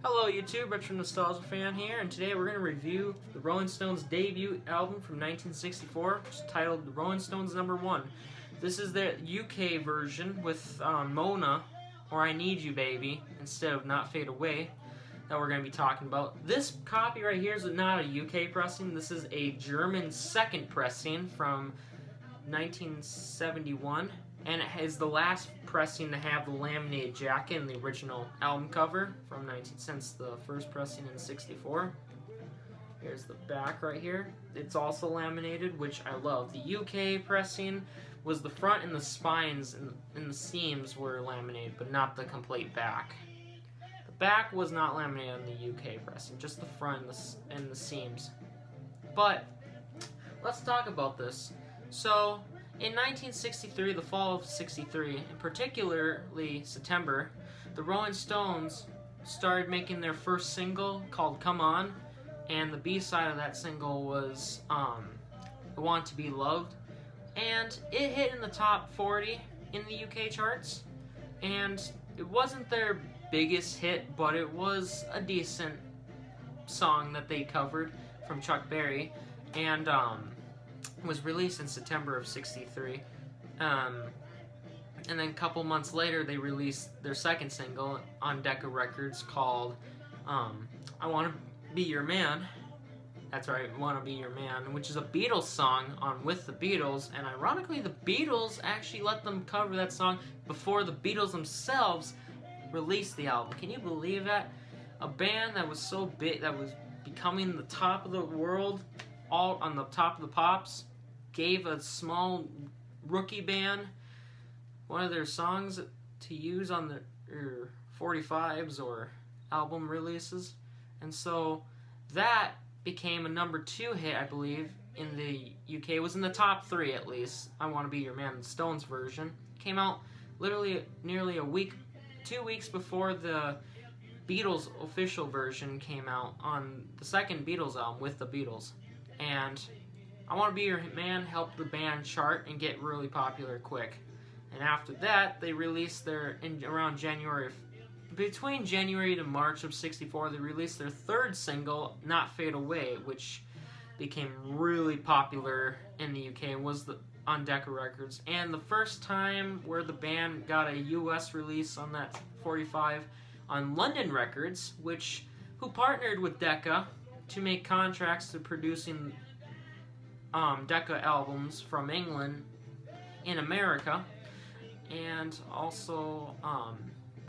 Hello YouTube, Retro Nostalgia Fan here, and today we're going to review the Rolling Stones' debut album from 1964, which is titled The Rolling Stones No. 1. This is the UK version with Mona, or I Need You Baby, instead of Not Fade Away, that we're going to be talking about. This copy right here is not a UK pressing, this is a German second pressing from 1971. And it is the last pressing to have the laminated jacket in the original album cover from since the first pressing in '64. Here's the back right here. It's also laminated, which I love. The UK pressing was the front and the spines and the seams were laminated, but not the complete back. The back was not laminated on the UK pressing, just the front and the seams. But let's talk about this. So, in 1963, the fall of '63, and particularly September, the Rolling Stones started making their first single called Come On, and the B-side of that single was I Want to Be Loved, and it hit in the top 40 in the UK charts, and it wasn't their biggest hit, but it was a decent song that they covered from Chuck Berry, and was released in September of '63, and then a couple months later they released their second single on Decca Records called I Want to Be Your Man. That's right, Want to Be Your Man, which is a Beatles song on With the Beatles, and ironically the Beatles actually let them cover that song before the Beatles themselves released the album. Can you believe that? A band that was so big, that was becoming the top of the world, all on the top of the pops, gave a small rookie band one of their songs to use on their 45s or album releases, and so that became a number 2 hit, I believe, in the UK. It was in the top 3 at least. I Want to Be Your Man, the Stones version, came out literally nearly 2 weeks before the Beatles official version came out on the second Beatles album, With the Beatles. And I Want to Be Your Man helped the band chart and get really popular quick. And after that, they released around January, between January to March of '64, they released their third single, Not Fade Away, which became really popular in the UK and was on Decca Records. And the first time where the band got a US release on that 45 on London Records, who partnered with Decca to make contracts to producing Decca albums from England in America, and also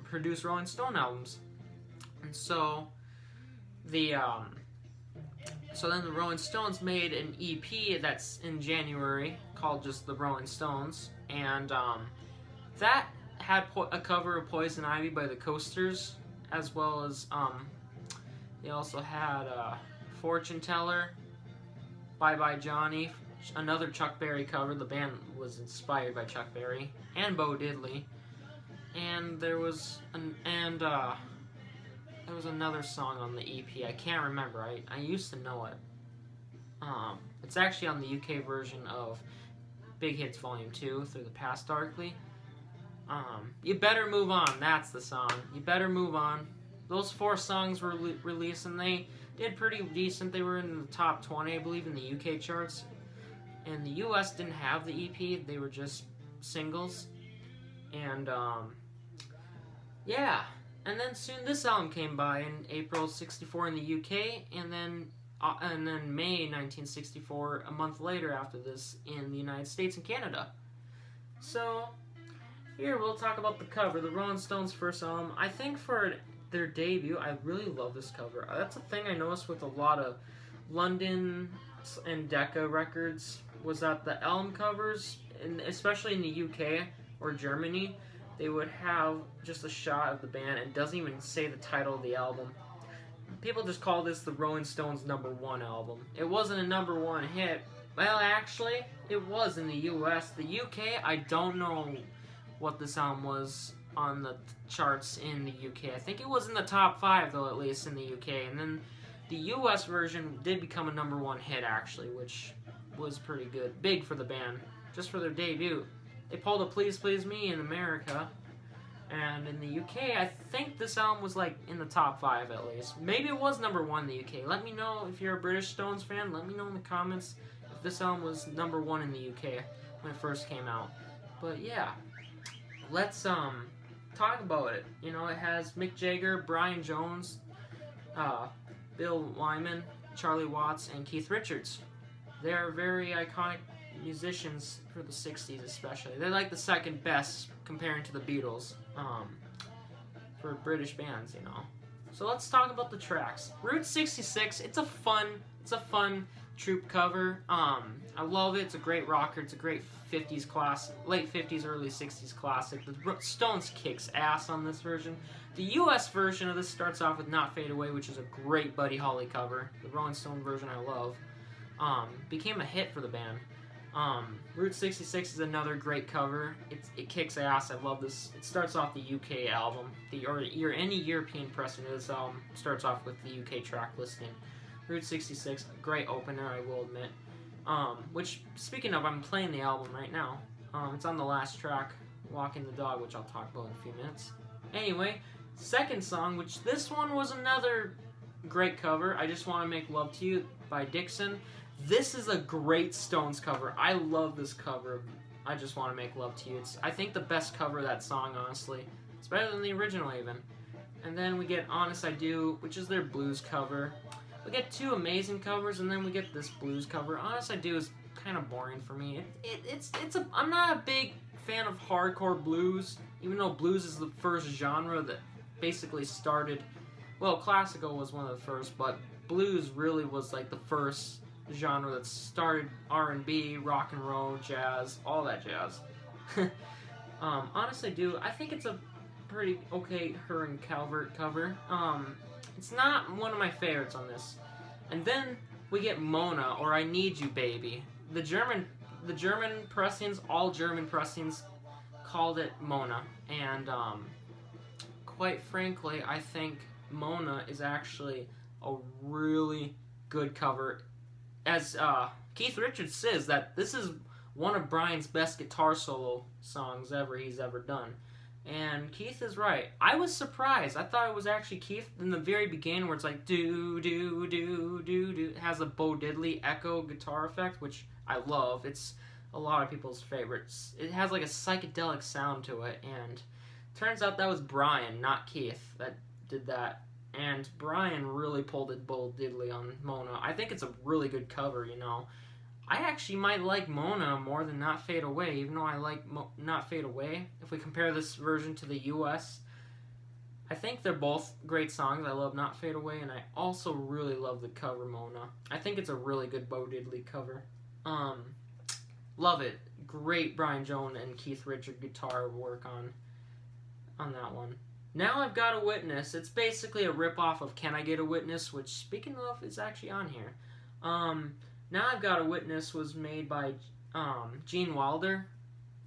produce Rolling Stone albums. And so then the Rolling Stones made an EP that's in January called just The Rolling Stones, and that had a cover of Poison Ivy by the Coasters, as well as they also had Fortune Teller, Bye Bye Johnny, another Chuck Berry cover. The band was inspired by Chuck Berry, and Bo Diddley. And there was another song on the EP. I can't remember. I used to know it. It's actually on the UK version of Big Hits Volume 2, Through the Past Darkly. You Better Move On. That's the song. You Better Move On. Those 4 songs were released, and they did pretty decent. They were in the top 20, I believe, in the UK charts. And the US didn't have the EP. They were just singles. And, yeah. And then soon this album came by in April '64 in the UK, and then May 1964, a month later after this, in the United States and Canada. So, here we'll talk about the cover, the Rolling Stones' first album. I think for their debut, I really love this cover. That's a thing I noticed with a lot of London and Decca records, was that the album covers, and especially in the UK or Germany, they would have just a shot of the band. It doesn't even say the title of the album. People just call this the Rolling Stones No. 1 album. It wasn't a number 1 hit. Well, actually, it was in the US. The UK, I don't know what this album was on the charts in the UK. I think it was in the top 5, though, at least in the UK. And then the US version did become a number 1 hit, actually, which was pretty good. Big for the band, just for their debut. They pulled a Please Please Me in America, And in the UK, I think this album was like in the top 5 at least. Maybe it was number 1 in the UK. Let me know if you're a British Stones fan. Let me know in the comments if this album was number 1 in the UK when it first came out. But yeah, let's talk about it. You know, it has Mick Jagger, Brian Jones, Bill Wyman, Charlie Watts, and Keith Richards. They're very iconic musicians for the 60s especially. They're like the second best comparing to the Beatles for British bands, you know. So let's talk about the tracks. Route 66, it's a fun Troop cover. I love it. It's a great rocker. It's a great 50s classic, late 50s, early 60s classic. The Stones kicks ass on this version. The US version of this starts off with Not Fade Away, which is a great Buddy Holly cover. The Rolling Stone version I love. Became a hit for the band. Route 66 is another great cover. It kicks ass. I love this. It starts off the UK album. Any European pressing of this album starts off with the UK track listing. Route 66, a great opener, I will admit. Which, speaking of, I'm playing the album right now. It's on the last track, Walking the Dog, which I'll talk about in a few minutes. Anyway, second song, which this one was another great cover, I Just Want to Make Love to You by Dixon. This is a great Stones cover. I love this cover, I Just Want to Make Love to You. It's, I think, the best cover of that song, honestly. It's better than the original, even. And then we get Honest I Do, which is their blues cover. We get two amazing covers, and then we get this blues cover. Honest I Do is kind of boring for me. I'm not a big fan of hardcore blues, even though blues is the first genre that basically started. Well, classical was one of the first, but blues really was like the first genre that started R&B, rock and roll, jazz, all that jazz. Honest I Do, I think it's a pretty okay Her and Calvert cover. It's not one of my favorites on this. And then we get Mona, or I Need You Baby. The German pressings, all German pressings, called it Mona. And quite frankly, I think Mona is actually a really good cover. As Keith Richards says, that this is one of Brian's best guitar solo songs he's ever done. And Keith is right. I was surprised. I thought it was actually Keith in the very beginning, where it's like do do do do do. It has a Bo Diddley echo guitar effect, which I love. It's a lot of people's favorites. It has like a psychedelic sound to it, and turns out that was Brian, not Keith, that did that. And Brian really pulled it Bo Diddley on Mona. I think it's a really good cover, you know. I actually might like Mona more than Not Fade Away, even though I like Not Fade Away. If we compare this version to the US, I think they're both great songs. I love Not Fade Away, and I also really love the cover Mona. I think it's a really good Bo Diddley cover. Love it. Great Brian Jones and Keith Richards guitar work on that one. Now I've Got a Witness. It's basically a ripoff of Can I Get a Witness, which, speaking of, is actually on here. Now I've Got a Witness was made by Gene Wilder.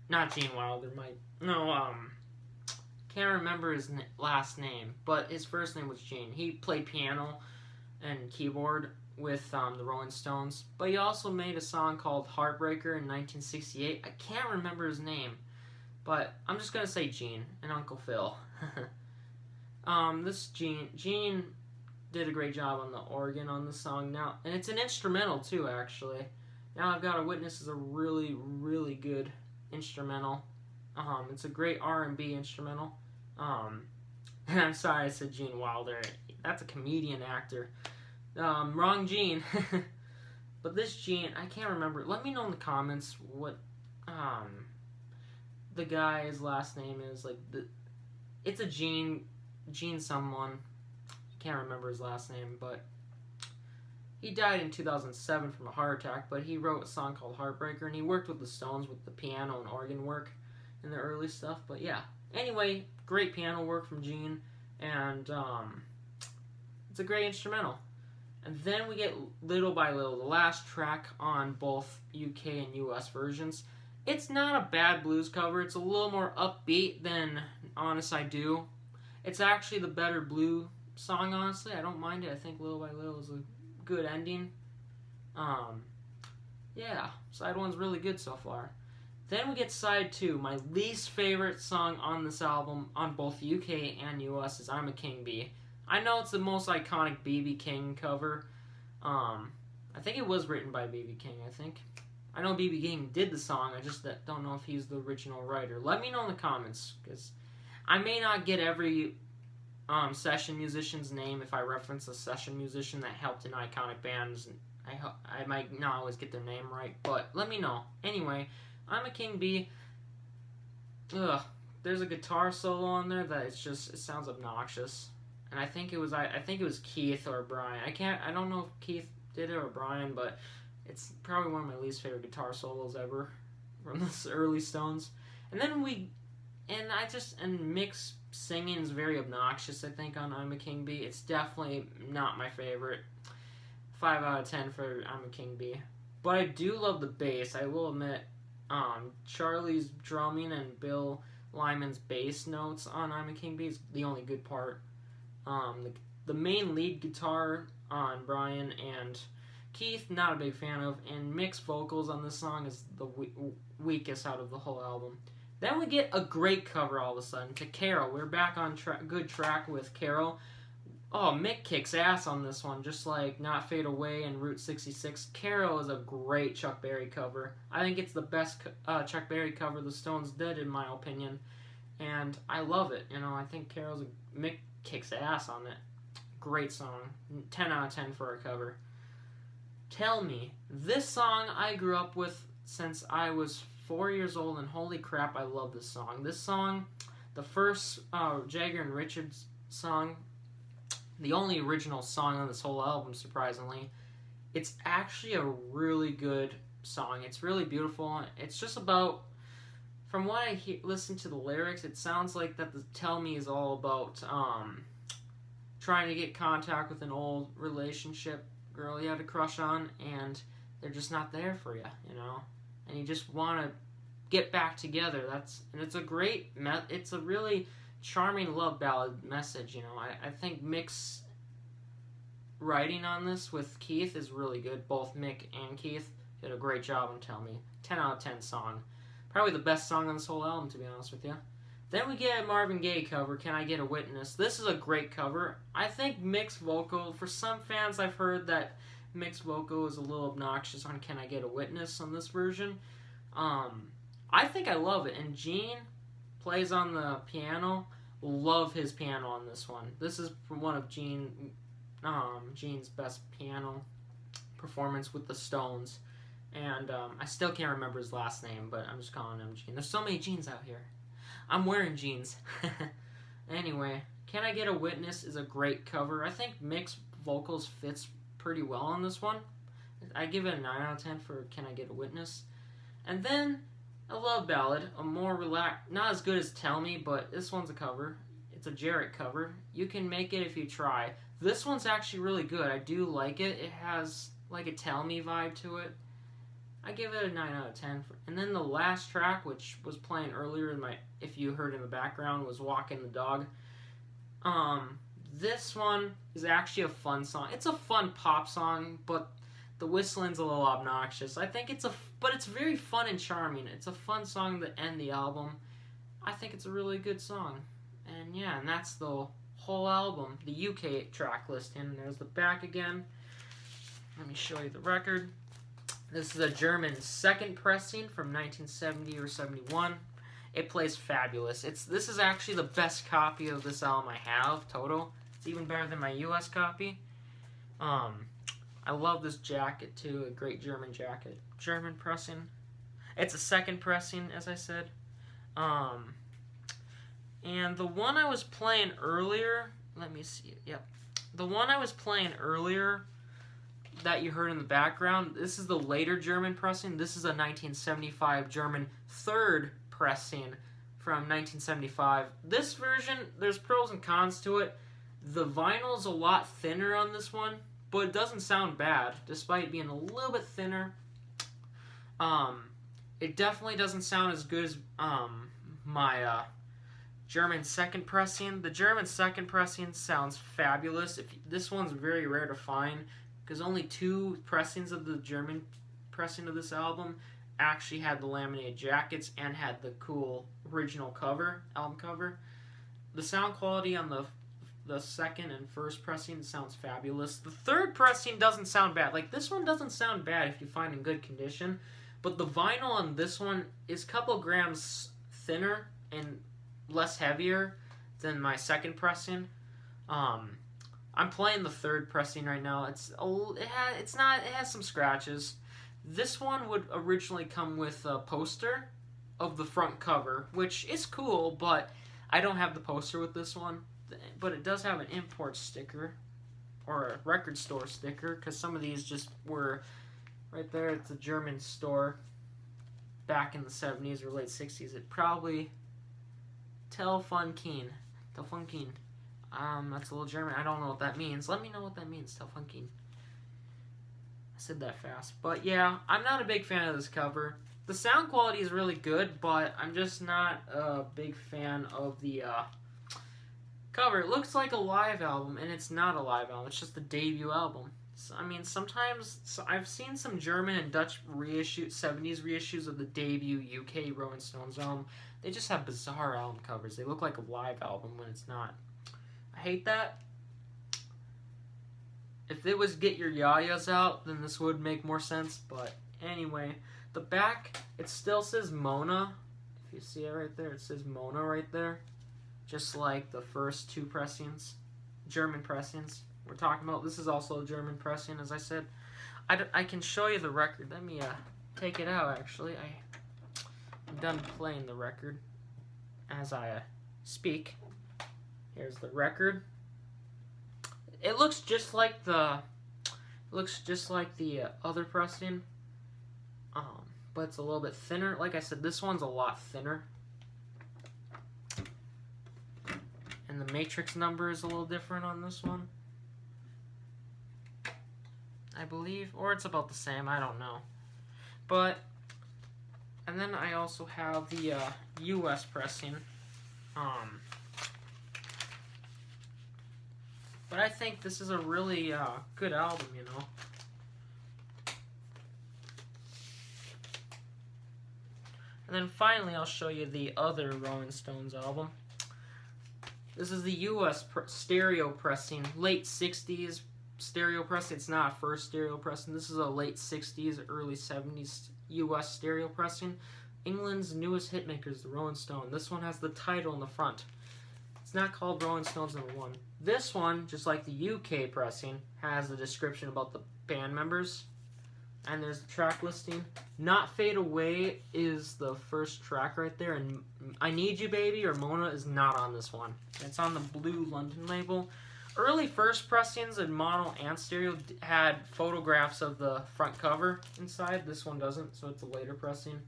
Not Gene Wilder, can't remember his last name, but his first name was Gene. He played piano and keyboard with the Rolling Stones, but he also made a song called Heartbreaker in 1968. I can't remember his name, but I'm just going to say Gene and Uncle Phil. This Gene did a great job on the organ on the song now, and it's an instrumental too, actually. Now I've Got a Witness is a really, really good instrumental. It's a great R&B instrumental. And I'm sorry I said Gene Wilder. That's a comedian actor. Wrong Gene. But this Gene, I can't remember. Let me know in the comments what the guy's last name is. It's a Gene someone. Can't remember his last name, but he died in 2007 from a heart attack, but he wrote a song called Heartbreaker, and he worked with the Stones with the piano and organ work in the early stuff, but yeah. Anyway, great piano work from Gene, and it's a great instrumental. And then we get Little by Little, the last track on both UK and US versions. It's not a bad blues cover. It's a little more upbeat than Honest I Do. It's actually the better blue song, honestly. I don't mind it. I think Little by Little is a good ending. Yeah, side one's really good so far. Then we get side 2. My least favorite song on this album, on both UK and US, is I'm a King Bee. I know it's the most iconic B.B. King cover. I think it was written by B.B. King, I think. I know B.B. King did the song, I just don't know if he's the original writer. Let me know in the comments, because I may not get every session musician's name if I reference a session musician that helped in iconic bands. I might not always get their name right, but let me know. Anyway, I'm a King Bee. Ugh, there's a guitar solo on there that it sounds obnoxious. And I think it was Keith or Brian. I don't know if Keith did it or Brian, but it's probably one of my least favorite guitar solos ever from the early Stones. And then Mick's singing is very obnoxious, I think, on I'm a King Bee. It's definitely not my favorite. 5 out of 10 for I'm a King Bee. But I do love the bass, I will admit. Charlie's drumming and Bill Lyman's bass notes on I'm a King Bee is the only good part. The main lead guitar on Brian and Keith, not a big fan of, and Mick's vocals on this song is the weakest out of the whole album. Then we get a great cover all of a sudden to Carol. We're back on good track with Carol. Oh, Mick kicks ass on this one, just like Not Fade Away and Route 66. Carol is a great Chuck Berry cover. I think it's the best Chuck Berry cover the Stones did, in my opinion, and I love it. I think Mick kicks ass on it. Great song. 10 out of 10 for a cover. Tell Me. This song I grew up with since I was 4 years old, and holy crap, I love this song. This song, the first Jagger and Richards song, the only original song on this whole album, surprisingly, it's actually a really good song. It's really beautiful. It's just about, from what I listen to the lyrics, it sounds like that the Tell Me is all about trying to get contact with an old relationship girl you had a crush on, and they're just not there for you, and you just want to get back together. And it's it's a really charming love ballad message. I think Mick's writing on this with Keith is really good. Both Mick and Keith did a great job on Tell Me. 10 out of 10 song. Probably the best song on this whole album, to be honest with you. Then we get a Marvin Gaye cover, Can I Get a Witness? This is a great cover. I think Mick's vocal, for some fans I've heard that Mick's vocal is a little obnoxious on Can I Get a Witness on this version. I think I love it. And Gene plays on the piano. Love his piano on this one. This is from one of Gene's best piano performance with the Stones. And I still can't remember his last name, but I'm just calling him Gene. There's so many Genes out here. I'm wearing jeans. Anyway, Can I Get a Witness is a great cover. I think Mick's vocals fits pretty well on this one. I give it a 9 out of 10 for Can I Get a Witness. And then a love ballad, a more relaxed, not as good as Tell Me, but this one's a cover. It's a Jarrett cover. You Can Make It If You Try. This one's actually really good. I do like it. It has like a Tell Me vibe to it. I give it a 9 out of 10. And then the last track, which was playing earlier if you heard in the background, was Walking the Dog. This one is actually a fun song. It's a fun pop song, but the whistling's a little obnoxious. I think but it's very fun and charming. It's a fun song to end the album. I think it's a really good song. And yeah, and that's the whole album, the UK track list. And there's the back again. Let me show you the record. This is a German second pressing from 1970 or 71. It plays fabulous. This is actually the best copy of this album I have, total. It's even better than my US copy. I love this jacket too, a great German jacket. German pressing. It's a second pressing, as I said. And the one I was playing earlier, let me see. Yep. The one I was playing earlier that you heard in the background, this is the later German pressing. This is a 1975 German third pressing from 1975. This version, there's pros and cons to it. The vinyl's a lot thinner on this one, but it doesn't sound bad, despite being a little bit thinner. It definitely doesn't sound as good as my German second pressing. The German second pressing sounds fabulous. This one's very rare to find, because only 2 pressings of the German pressing of this album actually had the laminated jackets and had the cool original cover, album cover. The sound quality on the second and first pressing sounds fabulous. The third pressing doesn't sound bad. Like, this one doesn't sound bad if you find in good condition. But the vinyl on this one is a couple grams thinner and less heavier than my second pressing. I'm playing the third pressing right now. It has some scratches. This one would originally come with a poster of the front cover, which is cool, but I don't have the poster with this one. But it does have an import sticker or a record store sticker, because some of these just were right there. It's a German store back in the 70s or late 60s. It probably Telefunken. That's a little German. I don't know what that means. Let me know what that means, Telefunken. I said that fast. But yeah, I'm not a big fan of this cover. The sound quality is really good, but I'm just not a big fan of the cover. It looks like a live album, and it's not a live album. It's just the debut album. So, I mean, sometimes I've seen some German and Dutch 70s reissues of the debut UK Rolling Stones album. They just have bizarre album covers. They look like a live album when it's not. I hate that. If it was Get Your Yayas Out, then this would make more sense. But anyway, the back, it still says Mona. If you see it right there, it says Mona right there. Just like the first two pressings, German pressings we're talking about. This is also a German pressing, as I said. I can show you the record. Let me take it out, actually. I'm done playing the record as I speak. Here's the record. It looks just like the other pressing, but it's a little bit thinner. Like I said, this one's a lot thinner. And the matrix number is a little different on this one, I believe. Or it's about the same, I don't know. But, and then I also have the US pressing. But I think this is a really good album, you know. And then finally, I'll show you the other Rolling Stones album. This is the US stereo pressing, late 60s stereo pressing. It's not a first stereo pressing. This is a late 60s, early 70s US stereo pressing. England's newest hitmakers, the Rolling Stone. This one has the title in the front. It's not called Rolling Stones #1. This one, just like the UK pressing, has a description about the band members. And there's the track listing. Not Fade Away is the first track right there. And I Need You Baby or Mona is not on this one. It's on the Blue London label. Early first pressings in mono and stereo had photographs of the front cover inside. This one doesn't, so it's a later pressing.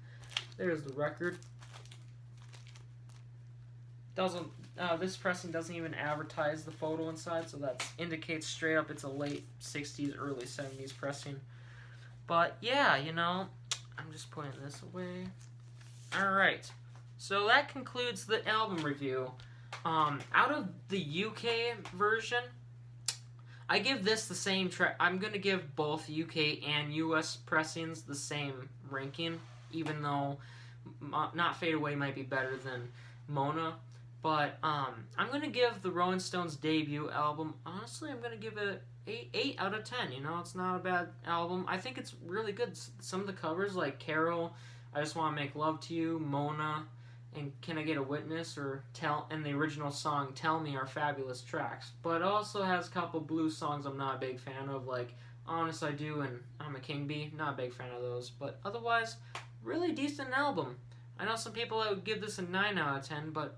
There's the record. This pressing doesn't even advertise the photo inside, so that indicates straight up it's a late 60s, early 70s pressing. But yeah, you know, I'm just putting this away. Alright, so that concludes the album review. Out of the UK version, I give this the same track. I'm going to give both UK and US pressings the same ranking, even though Not Fade Away might be better than Mona. But I'm going to give the Rolling Stones debut album, honestly, I'm going to give it 8 out of 10. You know, it's not a bad album. I think it's really good. Some of the covers, like Carol, I Just Want to Make Love to You, Mona, and Can I Get a Witness, or and the original song Tell Me, are fabulous tracks. But it also has a couple blues songs I'm not a big fan of, like Honest I Do and I'm a King Bee. Not a big fan of those. But otherwise, really decent album. I know some people that would give this a 9 out of 10, but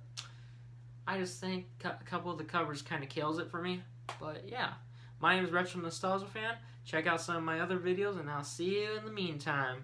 I just think a couple of the covers kind of kills it for me. But yeah, my name is Retro Nostalgia Fan. Check out some of my other videos, and I'll see you in the meantime.